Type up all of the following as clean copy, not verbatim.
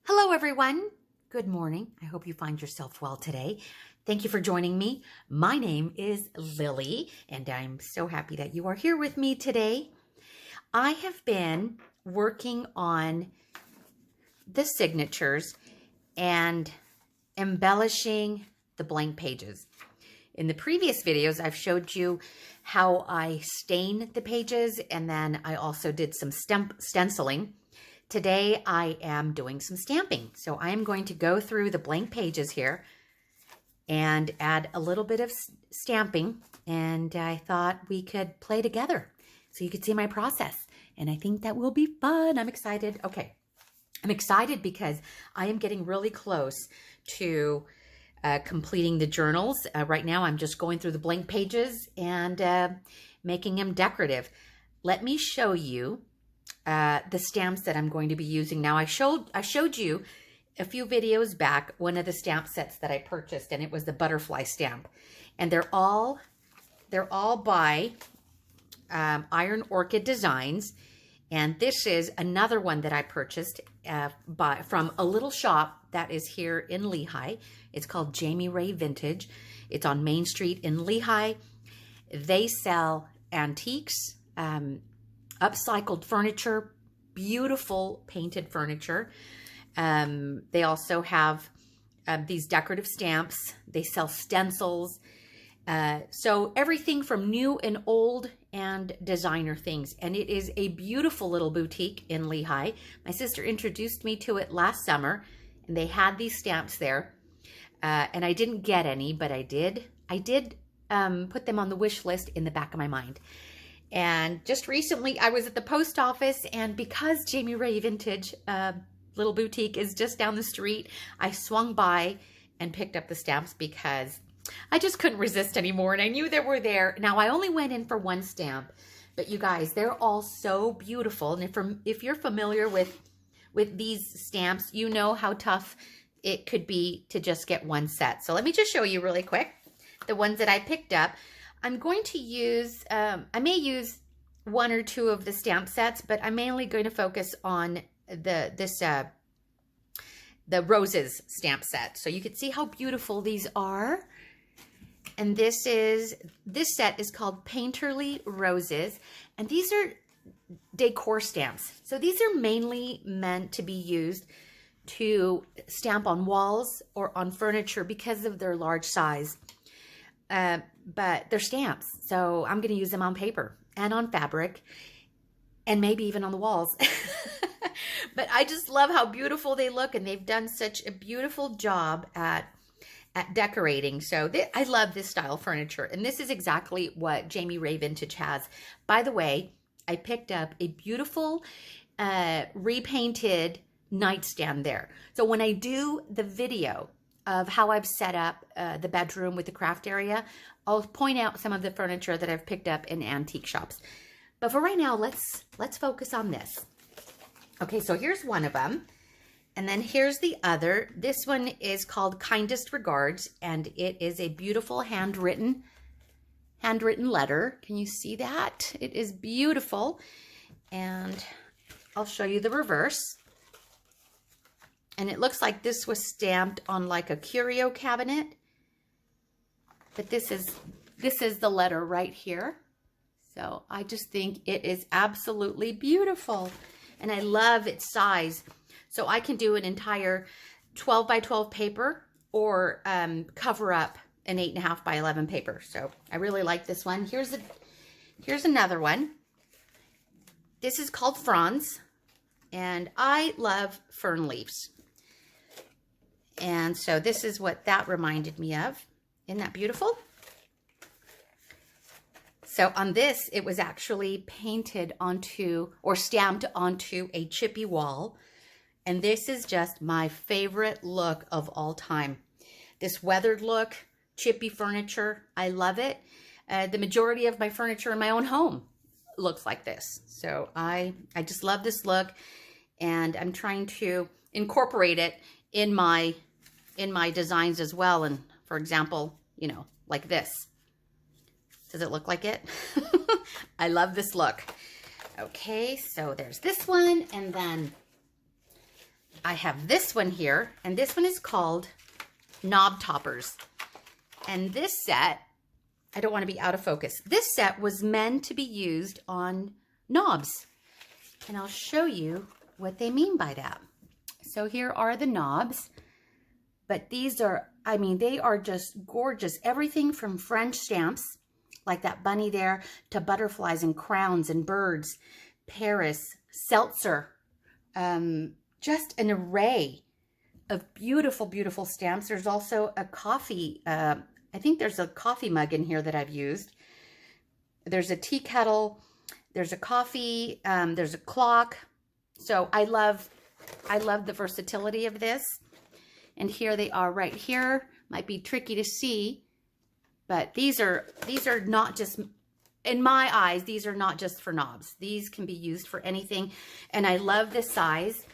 Hello, everyone. Good morning. I hope you find yourself well today. Thank you for joining me. My name is Lily, and I'm so happy that you are here with me today. I have been working on the signatures and embellishing the blank pages. In the previous videos, I've showed you how I stain the pages, and then I also did some stenciling. Today, I am doing some stamping. So I am going to go through the blank pages here and add a little bit of stamping. And I thought we could play together so you could see my process. And I think that will be fun. I'm excited. Okay. I'm excited because I am getting really close to completing the journals. Right now, I'm just going through the blank pages and making them decorative. Let me show you the stamps that I'm going to be using. Now, I showed you a few videos back one of the stamp sets that I purchased, and it was the butterfly stamp. And they're all by Iron Orchid Designs. And this is another one that I purchased from a little shop that is here in Lehigh. It's called Jamie Ray Vintage. It's on Main Street in Lehigh. They sell antiques, upcycled furniture, beautiful painted furniture. They also have these decorative stamps. They sell stencils. So everything from new and old and designer things. And it is a beautiful little boutique in Lehigh. My sister introduced me to it last summer, and they had these stamps there. And I didn't get any, but I did put them on the wish list in the back of my mind. And just recently, I was at the post office, and because Jamie Ray Vintage little boutique is just down the street, I swung by and picked up the stamps because I just couldn't resist anymore, and I knew they were there. Now, I only went in for one stamp, but you guys, they're all so beautiful. And if you're familiar with these stamps, you know how tough it could be to just get one set. So let me just show you really quick the ones that I picked up. I'm going to use, I may use one or two of the stamp sets, but I'm mainly going to focus on the roses stamp set. So you can see how beautiful these are. And this set is called Painterly Roses. And these are decor stamps. So these are mainly meant to be used to stamp on walls or on furniture because of their large size. But they're stamps, so I'm going to use them on paper and on fabric and maybe even on the walls. But I just love how beautiful they look, and they've done such a beautiful job at decorating. So I love this style furniture, and this is exactly what Jamie Ray Vintage has. By the way, I picked up a beautiful repainted nightstand there. So when I do the video of how I've set up the bedroom with the craft area, I'll point out some of the furniture that I've picked up in antique shops. But for right now, let's focus on this. Okay, so here's one of them. And then here's the other. This one is called Kindest Regards, and it is a beautiful handwritten letter. Can you see that? It is beautiful. And I'll show you the reverse. And it looks like this was stamped on like a curio cabinet. But this is the letter right here. So I just think it is absolutely beautiful. And I love its size. So I can do an entire 12 by 12 paper or cover up an 8.5 by 11 paper. So I really like this one. Here's another one. This is called Fronds. And I love fern leaves. And so this is what that reminded me of. Isn't that beautiful? So on this, it was actually painted onto or stamped onto a chippy wall. And this is just my favorite look of all time. This weathered look, chippy furniture, I love it. The majority of my furniture in my own home looks like this. So I just love this look, and I'm trying to incorporate it in my designs as well. And for example, you know, like this. Does it look like it? I love this look. Okay, so there's this one, and then I have this one here, and this one is called Knob Toppers. And this set, I don't want to be out of focus. This set was meant to be used on knobs. And I'll show you what they mean by that. So here are the knobs. But these are, I mean, they are just gorgeous. Everything from French stamps, like that bunny there, to butterflies and crowns and birds, Paris, seltzer, just an array of beautiful, beautiful stamps. There's also a coffee, I think there's a coffee mug in here that I've used. There's a tea kettle, there's a coffee, there's a clock. So I love the versatility of this. And here they are right here. Might be tricky to see, but these are not just, in my eyes, these are not just for knobs. These can be used for anything. And I love this size.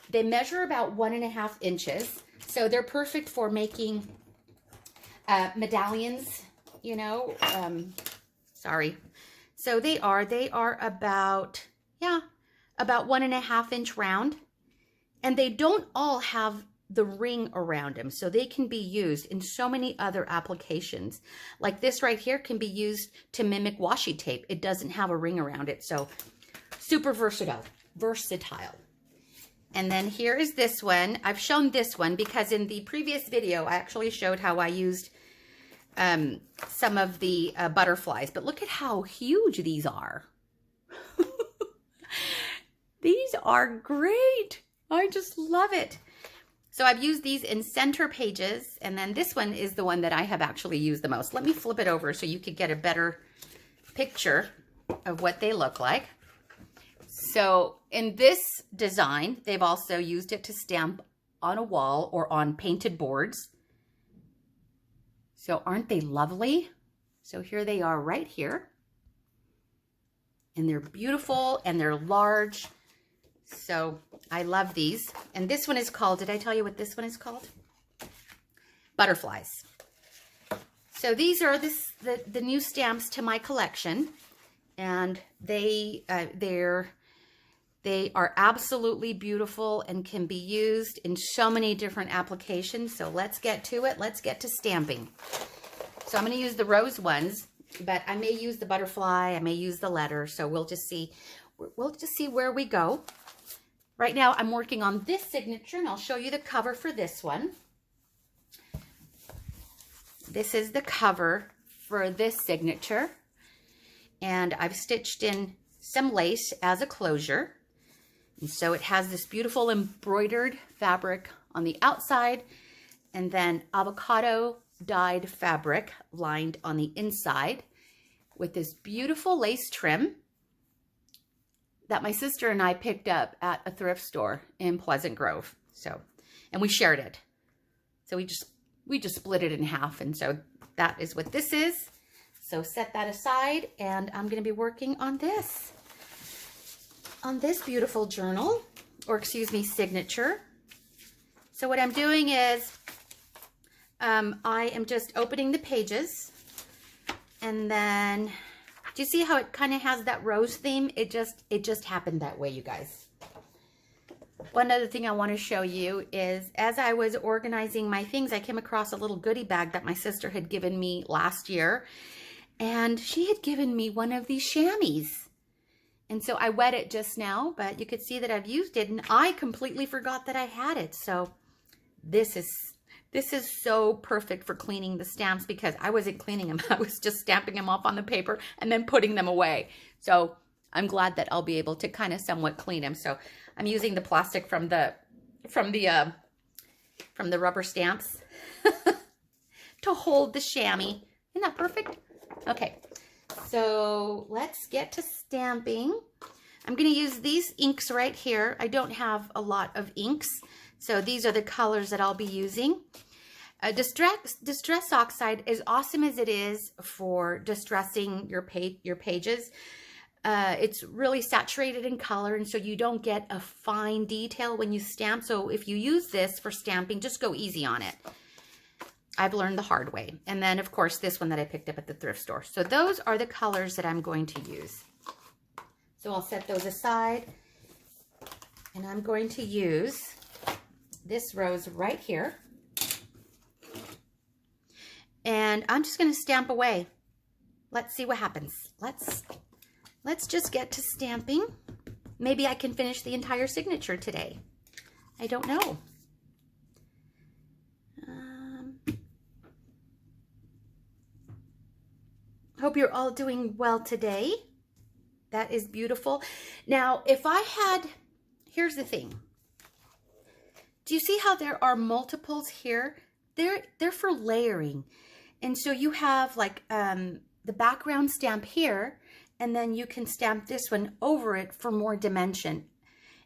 They measure about 1.5 inches. So they're perfect for making medallions, you know, sorry. So they are about, yeah, about 1.5 inch round. And they don't all have the ring around them, so they can be used in so many other applications. Like this right here can be used to mimic washi tape. It doesn't have a ring around it, so super versatile. And then here is this one. I've shown this one because in the previous video I actually showed how I used some of the butterflies, but look at how huge these are. These are great. I just love it. So I've used these in center pages, and then this one is the one that I have actually used the most. Let me flip it over so you could get a better picture of what they look like. So in this design, they've also used it to stamp on a wall or on painted boards. So aren't they lovely? So here they are right here. And they're beautiful and they're large. So I love these. And this one is called, did I tell you what this one is called? Butterflies. So these are the new stamps to my collection. And they are absolutely beautiful and can be used in so many different applications. So let's get to it. Let's get to stamping. So I'm going to use the rose ones, but I may use the butterfly. I may use the letter. So we'll just see where we go. Right now I'm working on this signature, and I'll show you the cover for this one. This is the cover for this signature. And I've stitched in some lace as a closure. And so it has this beautiful embroidered fabric on the outside, and then avocado dyed fabric lined on the inside with this beautiful lace trim that my sister and I picked up at a thrift store in Pleasant Grove. So, and we shared it. So we just split it in half. And so that is what this is. So set that aside, and I'm going to be working on this beautiful journal, or excuse me, signature. So what I'm doing is I am just opening the pages, and then do you see how it kind of has that rose theme? It just happened that way, you guys. One other thing I want to show you is, as I was organizing my things, I came across a little goodie bag that my sister had given me last year. And she had given me one of these chamois. And so I wet it just now, but you could see that I've used it, and I completely forgot that I had it. So this is so perfect for cleaning the stamps, because I wasn't cleaning them. I was just stamping them off on the paper and then putting them away. So I'm glad that I'll be able to kind of somewhat clean them. So I'm using the plastic from the rubber stamps to hold the chamois. Isn't that perfect? Okay, so let's get to stamping. I'm going to use these inks right here. I don't have a lot of inks, so these are the colors that I'll be using. Distress Oxide, as awesome as it is for distressing your pages, it's really saturated in color, and so you don't get a fine detail when you stamp. So if you use this for stamping, just go easy on it. I've learned the hard way. And then, of course, this one that I picked up at the thrift store. So those are the colors that I'm going to use. So I'll set those aside. And I'm going to use this rose right here. And I'm just going to stamp away. Let's see what happens. Let's just get to stamping. Maybe I can finish the entire signature today. I don't know. Hope you're all doing well today. That is beautiful. Now, if I had, here's the thing. Do you see how there are multiples here? They're for layering. And so you have like the background stamp here, and then you can stamp this one over it for more dimension.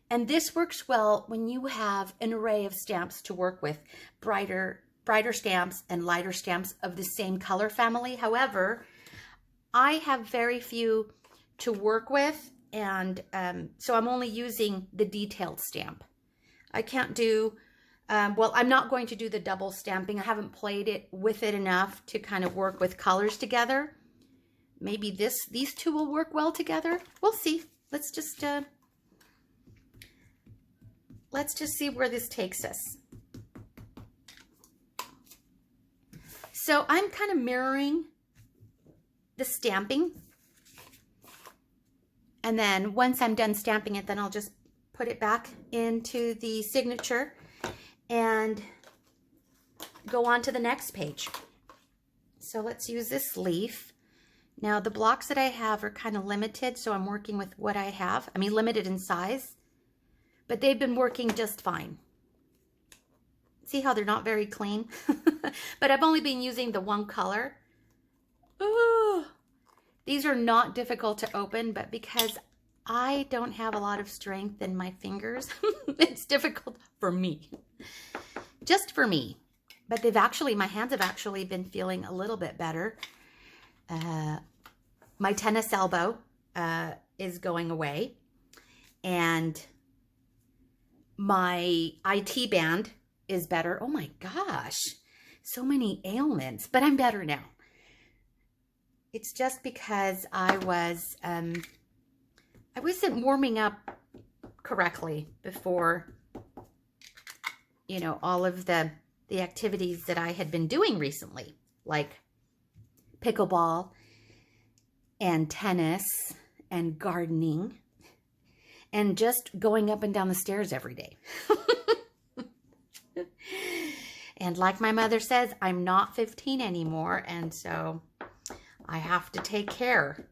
And this works well when you have an array of stamps to work with, brighter stamps and lighter stamps of the same color family. However, I have very few to work with, and so I'm only using the detailed stamp. I can't do, well, I'm not going to do the double stamping. I haven't played with it enough to kind of work with colors together. Maybe these two will work well together. We'll see. Let's just see where this takes us. So I'm kind of mirroring the stamping. And then once I'm done stamping it, then I'll just put it back into the signature and go on to the next page. So let's use this leaf. Now the blocks that I have are kind of limited, so I'm working with what I have. I mean, limited in size, but they've been working just fine. See how they're not very clean? But I've only been using the one color. Ooh, these are not difficult to open, but because I don't have a lot of strength in my fingers, it's difficult for me. Just for me. But my hands have actually been feeling a little bit better. My tennis elbow is going away, and my IT band is better. Oh my gosh, so many ailments, but I'm better now. It's just because I wasn't warming up correctly before, you know, all of the activities that I had been doing recently, like pickleball and tennis and gardening and just going up and down the stairs every day. And like my mother says, I'm not 15 anymore, and so I have to take care.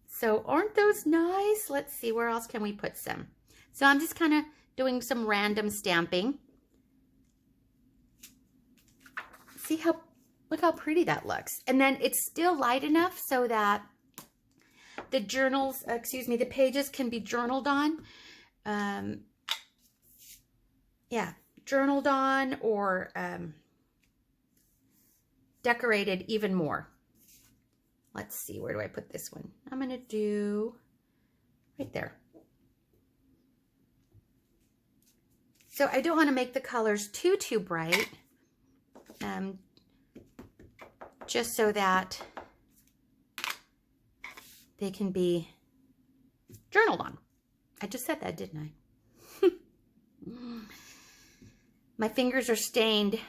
So aren't those nice? Let's see, where else can we put some? So I'm just kind of doing some random stamping. See how, look how pretty that looks. And then it's still light enough so that the journals, the pages can be journaled on. Yeah, journaled on or decorated even more. Let's see, where do I put this one? I'm going to do right there. So I don't want to make the colors too bright, just so that they can be journaled on. I just said that, didn't I? My fingers are stained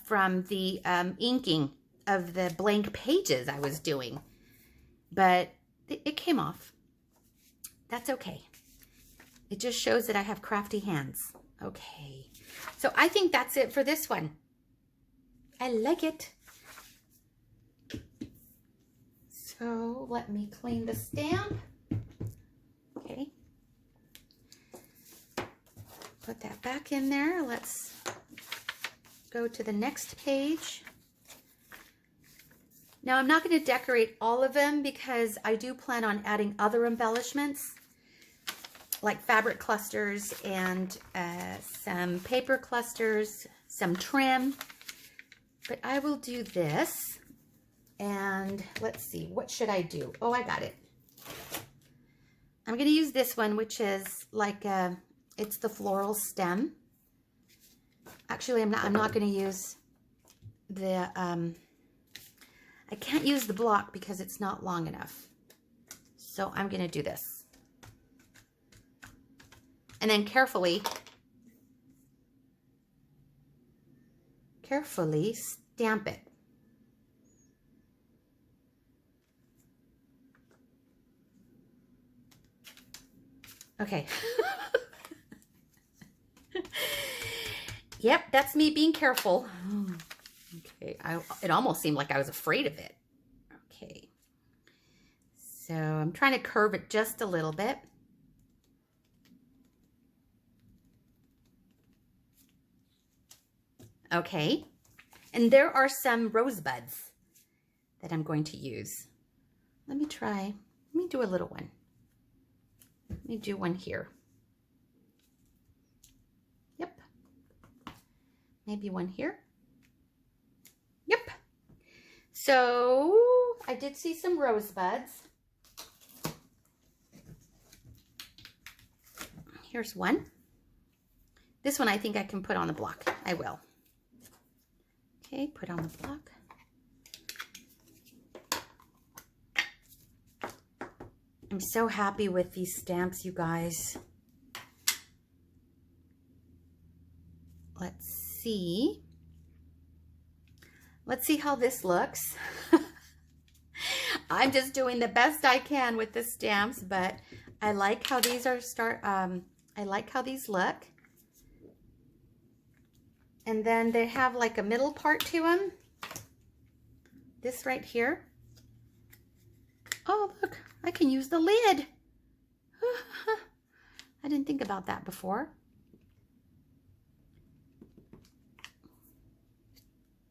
from the inking of the blank pages I was doing, but it came off. That's okay. It just shows that I have crafty hands. Okay, so I think that's it for this one. I like it. So let me clean the stamp. Okay. Put that back in there. Let's go to the next page. Now I'm not going to decorate all of them because I do plan on adding other embellishments like fabric clusters and some paper clusters, some trim. But I will do this. And let's see, what should I do? Oh, I got it. I'm going to use this one, which is like it's the floral stem. Actually, I'm not going to use the I can't use the block because it's not long enough. So I'm going to do this. And then carefully stamp it. Okay. Yep, that's me being careful. Okay, it almost seemed like I was afraid of it. Okay. So I'm trying to curve it just a little bit. Okay. And there are some rosebuds that I'm going to use. Let me do a little one. Let me do one here. Yep. Maybe one here. Yep. So I did see some rosebuds. Here's one. This one I think I can put on the block. I will. Okay, put on the block. I'm so happy with these stamps, you guys. Let's see. Let's see how this looks. I'm just doing the best I can with the stamps, but I like how these are I like how these look. And then they have like a middle part to them. This right here. Oh, look, I can use the lid. I didn't think about that before.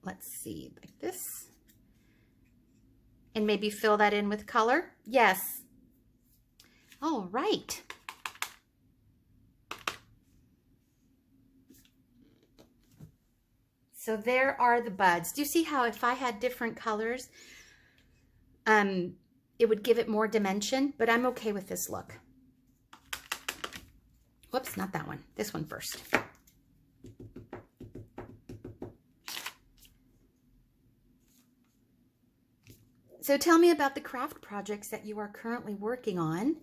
Let's see, like this. And maybe fill that in with color. Yes. All right. So there are the buds. Do you see how if I had different colors, it would give it more dimension, but I'm okay with this look. Whoops, not that one. This one first. So tell me about the craft projects that you are currently working on.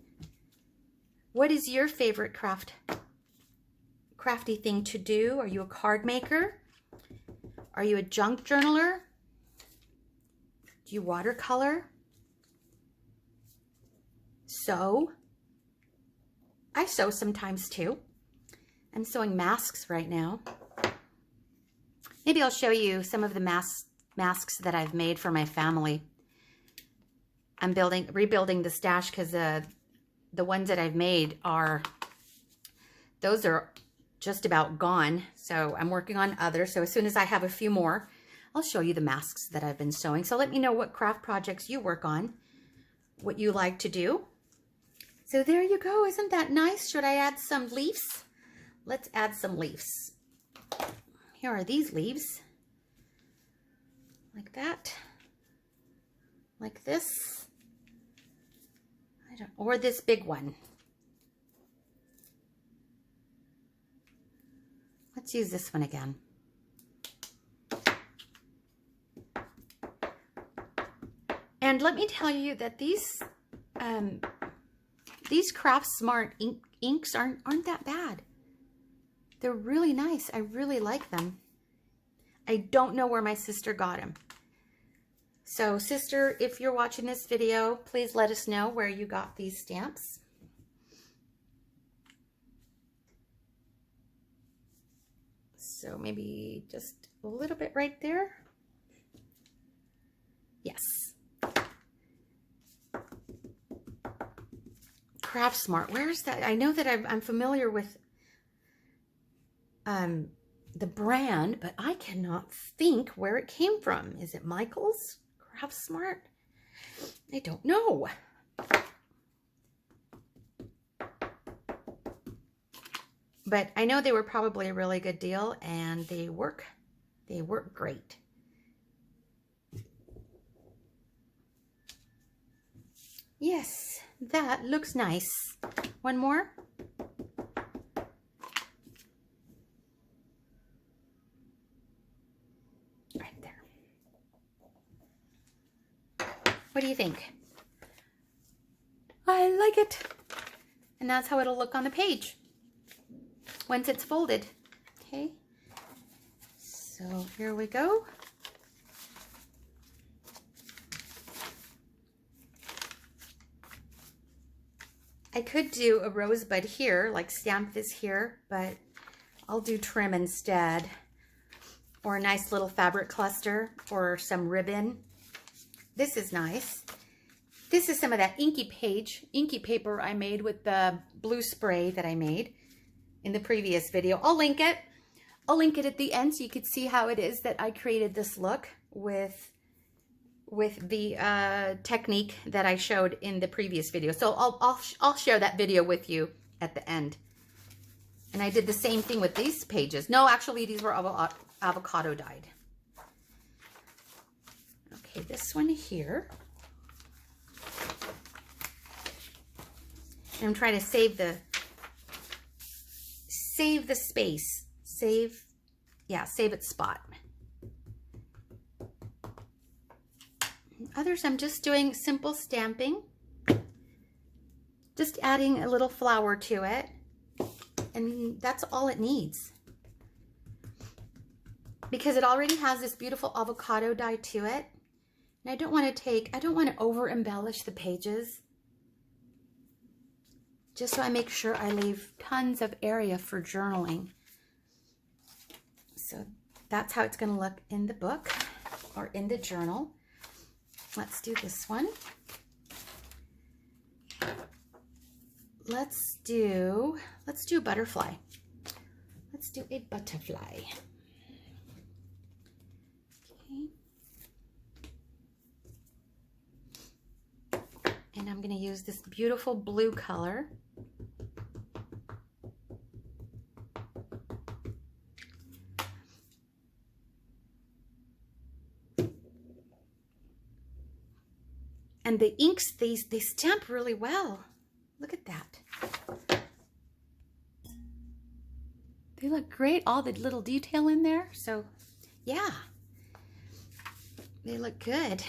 What is your favorite crafty thing to do? Are you a card maker? Are you a junk journaler? Do you watercolor? Sew? I sew sometimes too. I'm sewing masks right now. Maybe I'll show you some of the masks that I've made for my family. I'm rebuilding the stash because the ones that I've made those are just about gone. So I'm working on others. So as soon as I have a few more, I'll show you the masks that I've been sewing. So let me know what craft projects you work on, what you like to do. So there you go. Isn't that nice? Should I add some leaves? Let's add some leaves. Here are these leaves. Like that. Like this. Or this big one. Let's use this one again. And let me tell you that these Craft Smart inks aren't that bad. They're really nice. I really like them. I don't know where my sister got them. So sister, if you're watching this video, please let us know where you got these stamps. So maybe just a little bit right there. Yes. Craft Smart. Where's that? I know that I'm familiar with the brand, but I cannot think where it came from. Is it Michael's? Craft Smart? I don't know. But I know they were probably a really good deal, and they work great. Yes, that looks nice. One more. Right there. What do you think? I like it. And that's how it'll look on the page. once it's folded. Okay, so here we go. I could do a rosebud here, like stamp this here, but I'll do trim instead. Or a nice little fabric cluster or some ribbon. This is nice. This is some of that inky paper I made with the blue spray that I made in the previous video. I'll link it. I'll link it at the end so you could see how it is that I created this look with the technique that I showed in the previous video. So I'll share that video with you at the end. And I did the same thing with these pages. No, actually these were avocado dyed. Okay, this one here. And I'm trying to save the space. Save its spot. Others, I'm just doing simple stamping. Just adding a little flower to it. And that's all it needs. Because it already has this beautiful avocado dye to it. And I don't want to over embellish the pages. Just so I make sure I leave tons of area for journaling. So that's how it's going to look in the book or in the journal. Let's do this one. Let's do a butterfly. Let's do a butterfly. Okay. And I'm going to use this beautiful blue color. And the inks, they stamp really well. Look at that. They look great, all the little detail in there. So, yeah, they look good.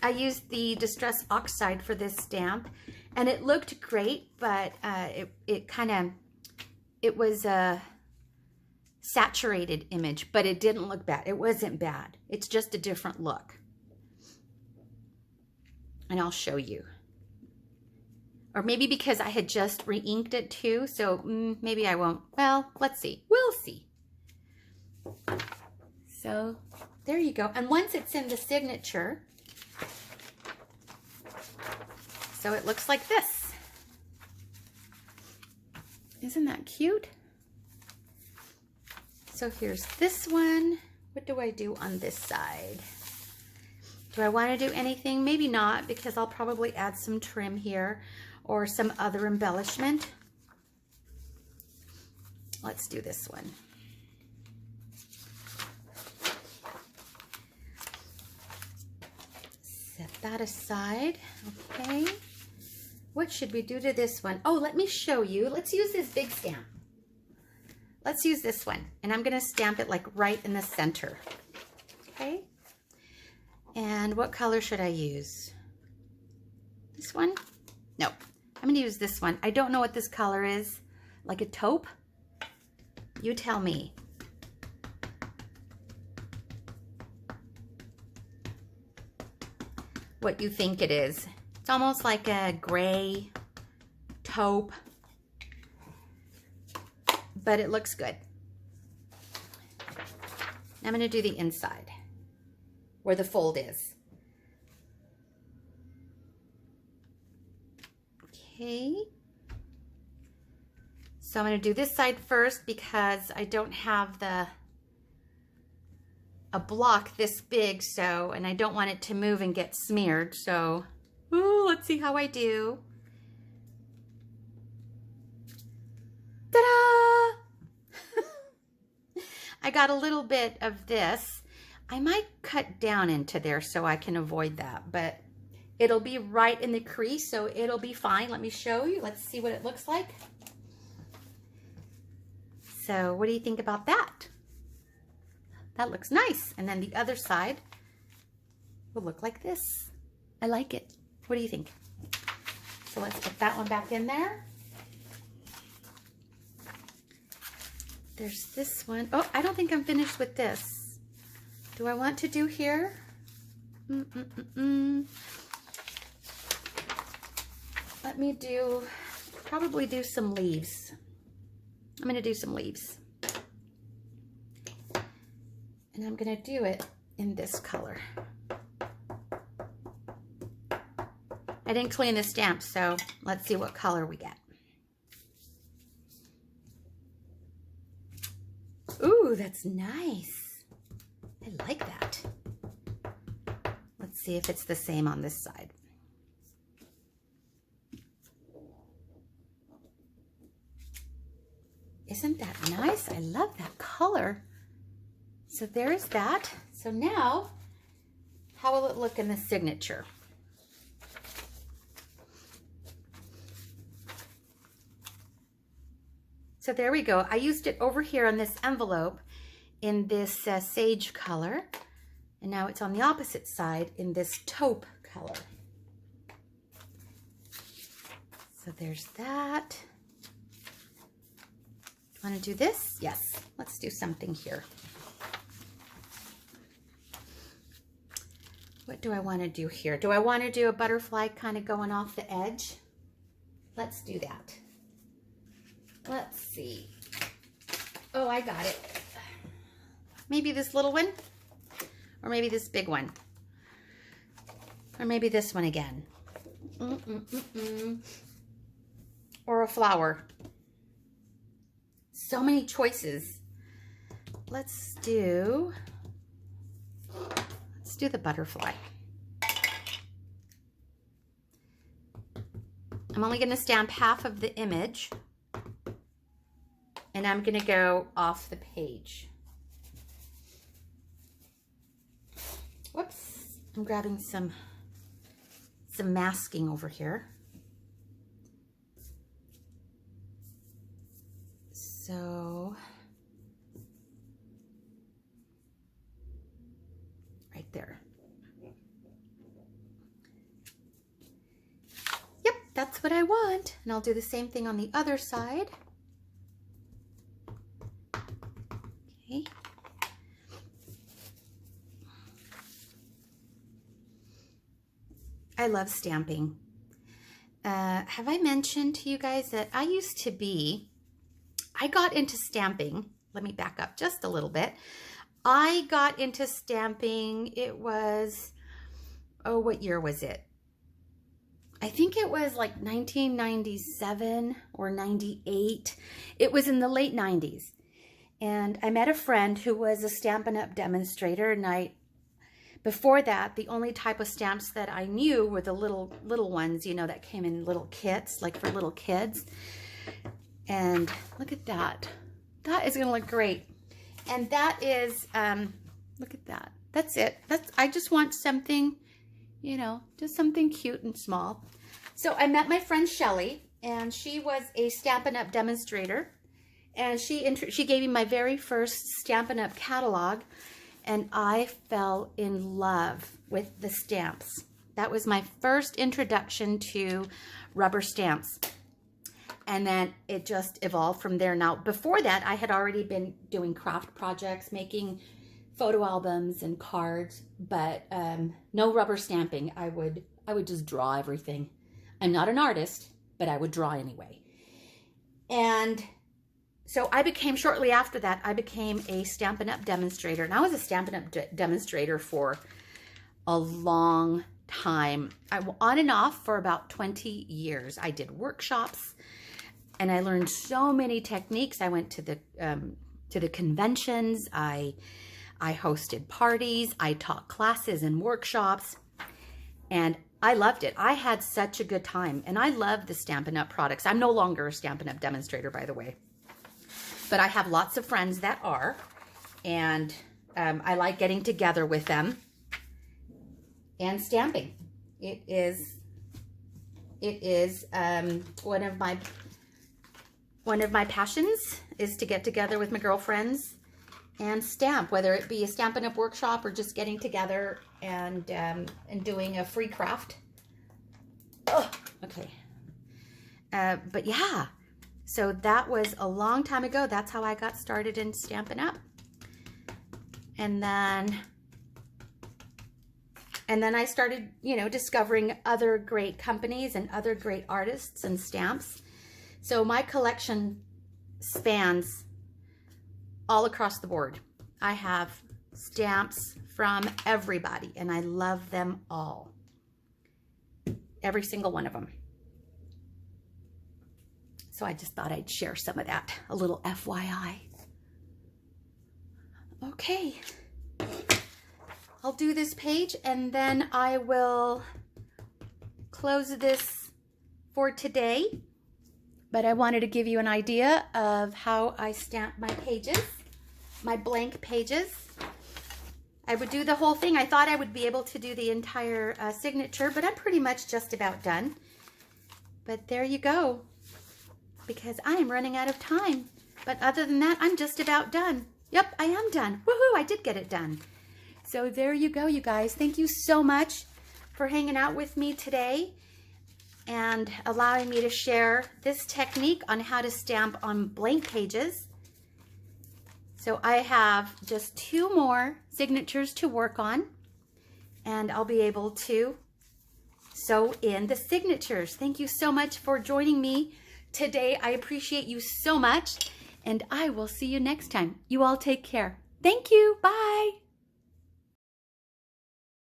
I used the Distress Oxide for this stamp, and it looked great, but it was a saturated image, but it didn't look bad. It wasn't bad. It's just a different look. And I'll show you. Or maybe because I had just re-inked it too, so maybe I won't. Well, let's see. We'll see. So there you go. And once it's in the signature, so it looks like this. Isn't that cute? So here's this one. What do I do on this side? Do I want to do anything? Maybe not, because I'll probably add some trim here or some other embellishment. Let's do this one. Set that aside. Okay. What should we do to this one? Oh, let me show you. Let's use this big stamp. Let's use this one. And I'm going to stamp it like right in the center. Okay. And what color should I use? This one? No, I'm going to use this one. I don't know what this color is. Like a taupe? You tell me. What you think it is. It's almost like a gray taupe, but it looks good. I'm going to do the inside, where the fold is. Okay. So I'm going to do this side first because I don't have a block this big, so, and I don't want it to move and get smeared. So, ooh, let's see how I do. Ta-da! I got a little bit of this. I might cut down into there so I can avoid that, but it'll be right in the crease, so it'll be fine. Let me show you. Let's see what it looks like. So what do you think about that? That looks nice. And then the other side will look like this. I like it. What do you think? So let's put that one back in there. There's this one. Oh, I don't think I'm finished with this. Do I want to do here? Let me probably do some leaves. I'm going to do some leaves. And I'm going to do it in this color. I didn't clean the stamp, so let's see what color we get. Ooh, that's nice. I like that. Let's see if it's the same on this side. Isn't that nice? I love that color. So there's that. So now, how will it look in the signature? So there we go. I used it over here on this envelope in this sage color. And now it's on the opposite side in this taupe color. So there's that. Want to do this? Yes. Let's do something here. What do I want to do here? Do I want to do a butterfly kind of going off the edge? Let's do that. Let's see. Oh, I got it. Maybe this little one, or maybe this big one, or maybe this one again. Or a flower. So many choices. Let's do the butterfly. I'm only going to stamp half of the image, and I'm going to go off the page. Whoops, I'm grabbing some masking over here. So, right there. Yep, that's what I want. And I'll do the same thing on the other side. Okay. I love stamping. Have I mentioned to you guys that I got into stamping. Let me back up just a little bit. I got into stamping, it was, oh, what year was it? I think it was like 1997 or 98. It was in the late 90s. And I met a friend who was a Stampin' Up! Demonstrator, and before that, the only type of stamps that I knew were the little ones, you know, that came in little kits, like for little kids. And look at that. That is going to look great. And that is, look at that. That's it. I just want something, you know, just something cute and small. So I met my friend Shelly, and she was a Stampin' Up! Demonstrator. And she gave me my very first Stampin' Up! Catalog, and I fell in love with the stamps. That was my first introduction to rubber stamps. And then it just evolved from there. Now, before that, I had already been doing craft projects, making photo albums and cards, but no rubber stamping. I would just draw everything. I'm not an artist, but I would draw anyway. And so shortly after that, I became a Stampin' Up! Demonstrator. And I was a Stampin' Up! Demonstrator for a long time. On and off for about 20 years. I did workshops, and I learned so many techniques. I went to the conventions. I hosted parties. I taught classes and workshops, and I loved it. I had such a good time, and I love the Stampin' Up! Products. I'm no longer a Stampin' Up! Demonstrator, by the way, but I have lots of friends that are, and I like getting together with them and stamping. It is one of my passions is to get together with my girlfriends and stamp, whether it be a Stampin' Up! Workshop or just getting together and doing a free craft. Oh, okay. But yeah, So that was a long time ago. That's how I got started in Stampin' Up. And then I started, you know, discovering other great companies and other great artists and stamps. So my collection spans all across the board. I have stamps from everybody, and I love them all. Every single one of them. So I just thought I'd share some of that, a little FYI. Okay. I'll do this page and then I will close this for today. But I wanted to give you an idea of how I stamp my pages, my blank pages. I would do the whole thing. I thought I would be able to do the entire signature, but I'm pretty much just about done. But there you go, because I am running out of time. But other than that, I'm just about done. Yep, I am done. Woohoo, I did get it done. So there you go, you guys. Thank you so much for hanging out with me today and allowing me to share this technique on how to stamp on blank pages. So I have just 2 more signatures to work on, and I'll be able to sew in the signatures. Thank you so much for joining me today. I appreciate you so much, and I will see you next time. You all take care. Thank you. Bye.